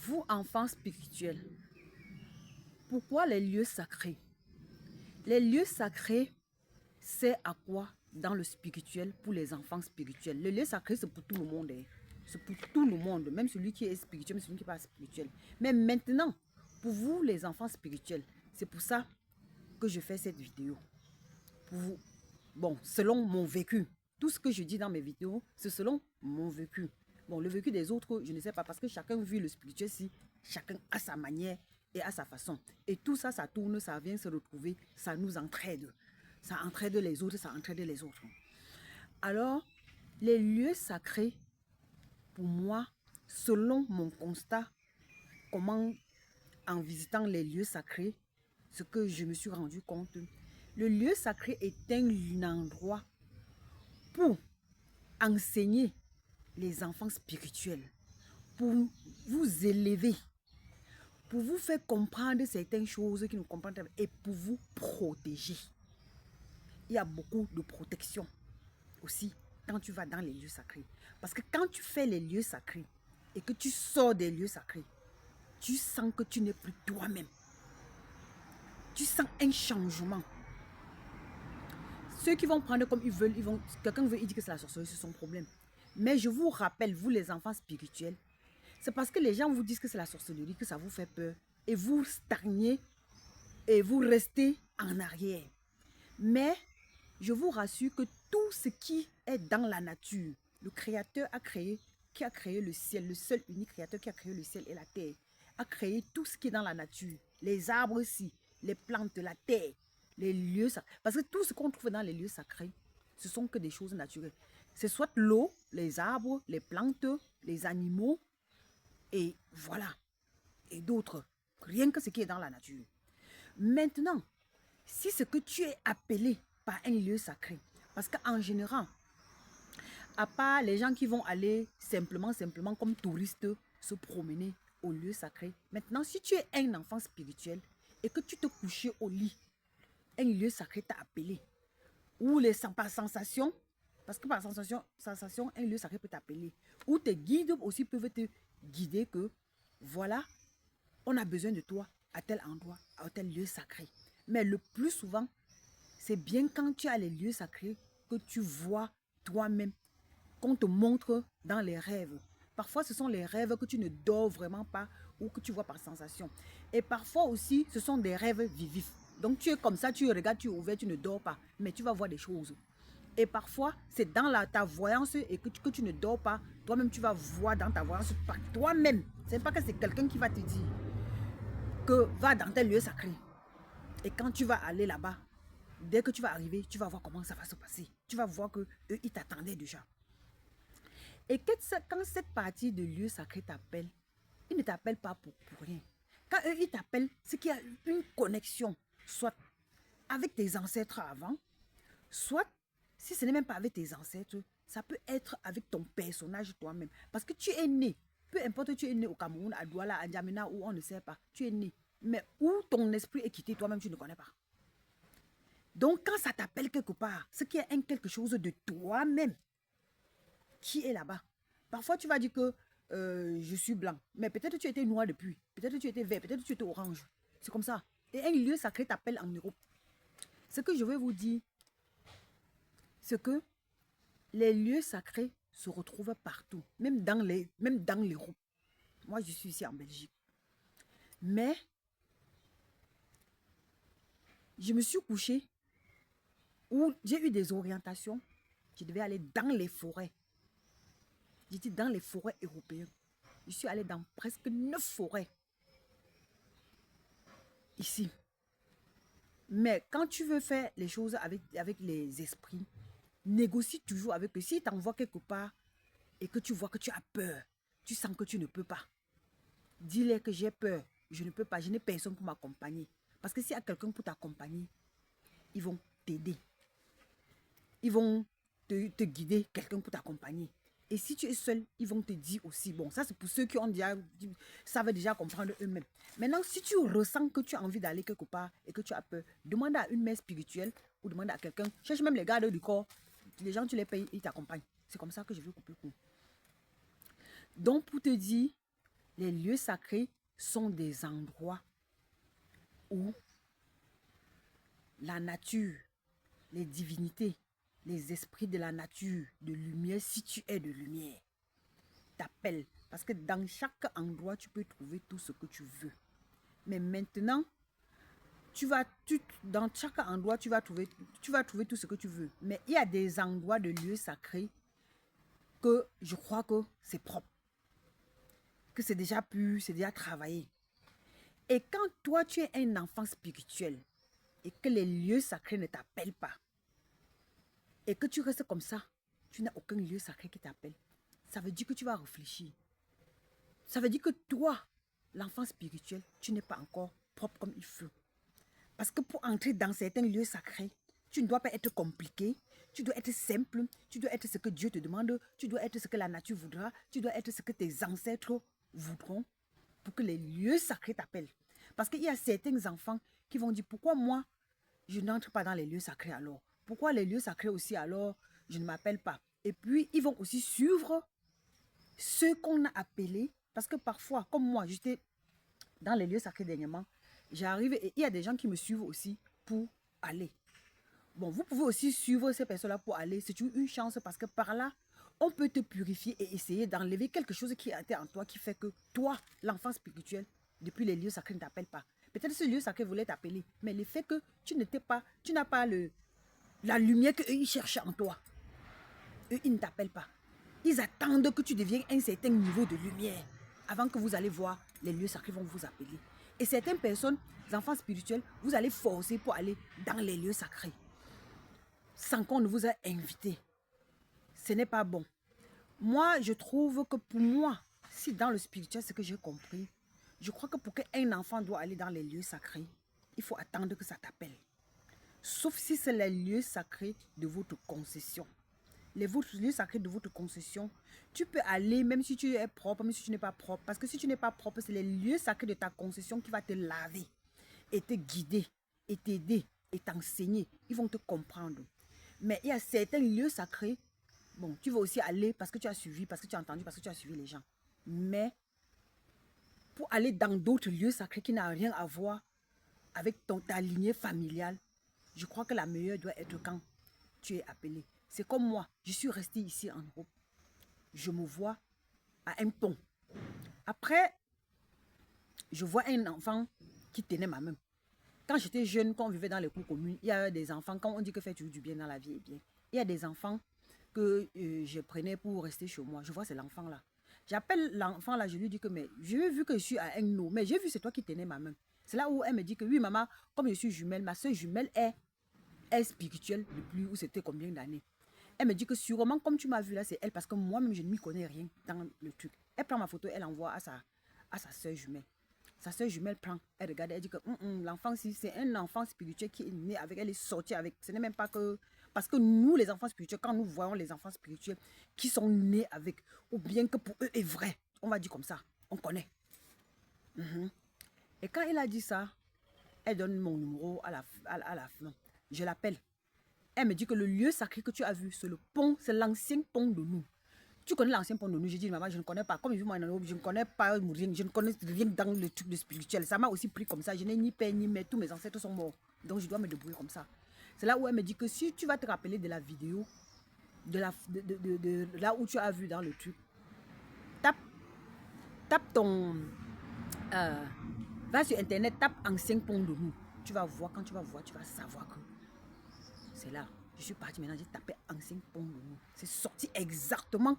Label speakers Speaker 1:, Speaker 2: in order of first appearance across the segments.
Speaker 1: Vous, enfants spirituels, pourquoi les lieux sacrés? Les lieux sacrés, c'est à quoi dans le spirituel pour les enfants spirituels? Le lieu sacré, c'est pour tout le monde. C'est pour tout le monde, même celui qui est spirituel, même celui qui n'est pas spirituel. Mais maintenant, pour vous, les enfants spirituels, c'est pour ça que je fais cette vidéo. Pour vous, bon, selon mon vécu. Tout ce que je dis dans mes vidéos, c'est selon mon vécu. Bon, le vécu des autres, je ne sais pas, parce que chacun vit le spirituel si chacun a sa manière et a sa façon. Et tout ça, ça tourne, ça vient se retrouver, ça nous entraide. Ça entraide les autres, ça entraide les autres. Alors, les lieux sacrés, pour moi, selon mon constat, comment, en visitant les lieux sacrés, ce que je me suis rendu compte, le lieu sacré est un endroit pour enseigner les enfants spirituels, pour vous élever, pour vous faire comprendre certaines choses qui nous comprennent et pour vous protéger. Il y a beaucoup de protection aussi quand tu vas dans les lieux sacrés. Parce que quand tu fais les lieux sacrés et que tu sors des lieux sacrés, tu sens que tu n'es plus toi-même. Tu sens un changement. Ceux qui vont prendre comme ils veulent, quelqu'un veut, il dit que c'est la sorcellerie, c'est son problème. Mais je vous rappelle, vous les enfants spirituels, c'est parce que les gens vous disent que c'est la sorcellerie, que ça vous fait peur. Et vous stagnez et vous restez en arrière. Mais je vous rassure que tout ce qui est dans la nature, le Créateur a créé, qui a créé le ciel, le seul unique Créateur qui a créé le ciel et la terre, a créé tout ce qui est dans la nature. Les arbres aussi, les plantes, la terre, les lieux sacrés. Parce que tout ce qu'on trouve dans les lieux sacrés, ce sont que des choses naturelles. C'est soit l'eau, les arbres, les plantes, les animaux, et voilà. Et d'autres. Rien que ce qui est dans la nature. Maintenant, si ce que tu es appelé par un lieu sacré, parce qu'en général, à part les gens qui vont aller simplement comme touristes se promener au lieu sacré, maintenant, si tu es un enfant spirituel et que tu te couches au lit, un lieu sacré t'a appelé, ou par sensation, parce que par sensation, un lieu sacré peut t'appeler, ou tes guides aussi peuvent te guider que, voilà, on a besoin de toi à tel endroit, à tel lieu sacré. Mais le plus souvent, c'est bien quand tu as les lieux sacrés que tu vois toi-même, qu'on te montre dans les rêves. Parfois, ce sont les rêves que tu ne dors vraiment pas ou que tu vois par sensation. Et parfois aussi, ce sont des rêves vifs. Donc, tu es comme ça, tu regardes, tu es ouvert, tu ne dors pas, mais tu vas voir des choses. Et parfois, c'est dans ta voyance et que tu ne dors pas. Toi-même, tu vas voir dans ta voyance par toi-même. Ce n'est pas que c'est quelqu'un qui va te dire que va dans tel lieu sacré. Et quand tu vas aller là-bas, dès que tu vas arriver, tu vas voir comment ça va se passer. Tu vas voir qu'eux, ils t'attendaient déjà. Et quand cette partie de lieu sacré t'appelle, ils ne t'appellent pas pour rien. Quand eux, ils t'appellent, c'est qu'il y a une connexion, soit avec tes ancêtres avant, soit, si ce n'est même pas avec tes ancêtres, ça peut être avec ton personnage toi-même. Parce que tu es né, peu importe, tu es né au Cameroun, à Douala, à N'Djamena, où on ne sait pas, tu es né. Mais où ton esprit est quitté, toi-même, tu ne connais pas. Donc, quand ça t'appelle quelque part, c'est qu'il y a quelque chose de toi-même qui est là-bas. Parfois, tu vas dire que je suis blanc, mais peut-être tu étais noir depuis, peut-être tu étais vert, peut-être tu étais orange. C'est comme ça. Et un lieu sacré t'appelle en Europe. Ce que je vais vous dire, c'est que les lieux sacrés se retrouvent partout, même dans l'Europe. Moi, je suis ici en Belgique. Mais je me suis couchée où j'ai eu des orientations. Je devais aller dans les forêts. J'étais dans les forêts européennes. Je suis allée dans presque 9 forêts. Ici. Mais quand tu veux faire les choses avec les esprits, négocie toujours avec eux. S'ils t'envoient quelque part et que tu vois que tu as peur, tu sens que tu ne peux pas. Dis-leur que j'ai peur, je ne peux pas, je n'ai personne pour m'accompagner. Parce que s'il y a quelqu'un pour t'accompagner, ils vont t'aider. Ils vont te guider, quelqu'un pour t'accompagner. Et si tu es seul, ils vont te dire aussi. Bon, ça c'est pour ceux qui savent déjà comprendre eux-mêmes. Maintenant, si tu ressens que tu as envie d'aller quelque part et que tu as peur, demande à une mère spirituelle ou demande à quelqu'un. Cherche même les gardes du corps. Les gens, tu les payes, ils t'accompagnent. C'est comme ça que je veux couper le coup. Donc, pour te dire Les lieux sacrés sont des endroits où la nature, les divinités, les esprits de la nature, de lumière, si tu es de lumière, t'appellent. Parce que dans chaque endroit, tu peux trouver tout ce que tu veux. Mais maintenant, dans chaque endroit, tu vas trouver tout ce que tu veux. Mais il y a des endroits de lieux sacrés que je crois que c'est propre, que c'est déjà pur, c'est déjà travaillé. Et quand toi, tu es un enfant spirituel et que les lieux sacrés ne t'appellent pas, et que tu restes comme ça, tu n'as aucun lieu sacré qui t'appelle, ça veut dire que tu vas réfléchir. Ça veut dire que toi, l'enfant spirituel, tu n'es pas encore propre comme il faut. Parce que pour entrer dans certains lieux sacrés, tu ne dois pas être compliqué, tu dois être simple, tu dois être ce que Dieu te demande, tu dois être ce que la nature voudra, tu dois être ce que tes ancêtres voudront pour que les lieux sacrés t'appellent. Parce qu'il y a certains enfants qui vont dire, pourquoi moi, je n'entre pas dans les lieux sacrés alors? Pourquoi les lieux sacrés aussi alors, je ne m'appelle pas? Et puis, ils vont aussi suivre ce qu'on a appelé, parce que parfois, comme moi, j'étais dans les lieux sacrés dernièrement, j'arrive et il y a des gens qui me suivent aussi pour aller. Bon, vous pouvez aussi suivre ces personnes-là pour aller. C'est une chance parce que par là, on peut te purifier et essayer d'enlever quelque chose qui était en toi qui fait que toi, l'enfant spirituel, depuis les lieux sacrés ne t'appelle pas. Peut-être ce lieu sacré voulait t'appeler, mais le fait que tu n'as pas la lumière qu'eux, ils cherchent en toi. Eux, ils ne t'appellent pas. Ils attendent que tu deviennes un certain niveau de lumière avant que vous allez voir les lieux sacrés vont vous appeler. Et certaines personnes, les enfants spirituels, vous allez forcer pour aller dans les lieux sacrés sans qu'on ne vous ait invité. Ce n'est pas bon. Moi, je trouve que pour moi, si dans le spirituel, ce que j'ai compris, je crois que pour qu'un enfant doit aller dans les lieux sacrés, il faut attendre que ça t'appelle. Sauf si c'est les lieux sacrés de votre concession. Les lieux sacrés de votre concession, tu peux aller même si tu es propre, même si tu n'es pas propre. Parce que si tu n'es pas propre, c'est les lieux sacrés de ta concession qui vont te laver et te guider et t'aider et t'enseigner. Ils vont te comprendre. Mais il y a certains lieux sacrés, bon, tu vas aussi aller parce que tu as suivi, parce que tu as entendu, parce que tu as suivi les gens. Mais pour aller dans d'autres lieux sacrés qui n'ont rien à voir avec ta lignée familiale, je crois que la meilleure doit être quand tu es appelé. C'est comme moi, je suis restée ici en Europe. Je me vois à un pont. Après, je vois un enfant qui tenait ma main. Quand j'étais jeune, quand on vivait dans les cours communes, il y a des enfants, quand on dit que faire du bien dans la vie est bien, il y a des enfants que je prenais pour rester chez moi. Je vois c'est l'enfant là. J'appelle l'enfant là, je lui dis que mais j'ai vu que je suis à un eau, mais j'ai vu c'est toi qui tenais ma main. C'est là où elle me dit que oui maman, comme je suis jumelle, ma soeur jumelle est spirituelle depuis où c'était combien d'années. Elle me dit que sûrement comme tu m'as vu là, c'est elle parce que moi-même je ne m'y connais rien dans le truc. Elle prend ma photo, elle envoie à sa soeur jumelle. Sa soeur jumelle prend, elle regarde, elle dit que l'enfant, si c'est un enfant spirituel qui est né avec, elle est sortie avec. Ce n'est même pas que... Parce que nous, les enfants spirituels, quand nous voyons les enfants spirituels qui sont nés avec, ou bien que pour eux est vrai, on va dire comme ça, on connaît. Et quand elle a dit ça, elle donne mon numéro à la fin. Je l'appelle. Elle me dit que le lieu sacré que tu as vu, c'est le pont, c'est l'ancien pont de nous. Tu connais l'ancien pont de nous? J'ai dit, maman, je ne connais pas. Comme je vis moi en Europe, je ne connais pas, je ne connais rien dans le truc de spirituel. Ça m'a aussi pris comme ça. Je n'ai ni père ni mère. Tous mes ancêtres sont morts. Donc, je dois me débrouiller comme ça. C'est là où elle me dit que si tu vas te rappeler de la vidéo, de là où tu as vu dans le truc, tape, tape ton... va sur Internet, tape ancien pont de nous. Tu vas voir, quand tu vas voir, tu vas savoir que c'est là. Je suis partie maintenant, j'ai tapé ancien pont de nous. C'est sorti exactement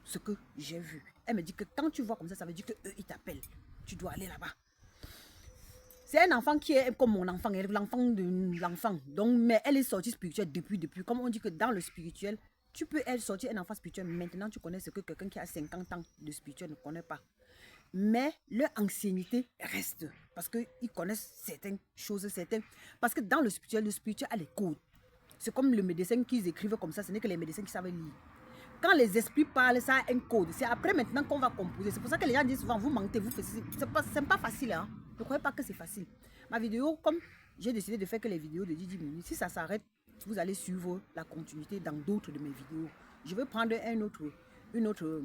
Speaker 1: ce que j'ai vu. Elle me dit que quand tu vois comme ça veut dire qu'eux, ils t'appellent. Tu dois aller là-bas. C'est un enfant qui est comme mon enfant, l'enfant de l'enfant. Donc, mais elle est sortie spirituelle depuis. Comme on dit que dans le spirituel, tu peux être sorti un enfant spirituel. Maintenant, tu connais ce que quelqu'un qui a 50 ans de spirituel ne connaît pas. Mais leur ancienneté reste. Parce qu'ils connaissent certaines choses, certaines. Parce que dans le spirituel a les codes. C'est comme le médecin qu'ils écrivent comme ça, ce n'est que les médecins qui savent lire. Quand les esprits parlent, ça a un code. C'est après maintenant qu'on va composer. C'est pour ça que les gens disent souvent, vous mentez, vous faites... C'est pas facile. Hein? Ne croyez pas que c'est facile. Ma vidéo, comme j'ai décidé de faire que les vidéos de 10 minutes, si ça s'arrête, vous allez suivre la continuité dans d'autres de mes vidéos. Je vais prendre une autre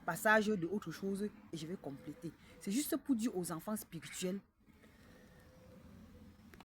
Speaker 1: passage de autre chose et je vais compléter. C'est juste pour dire aux enfants spirituels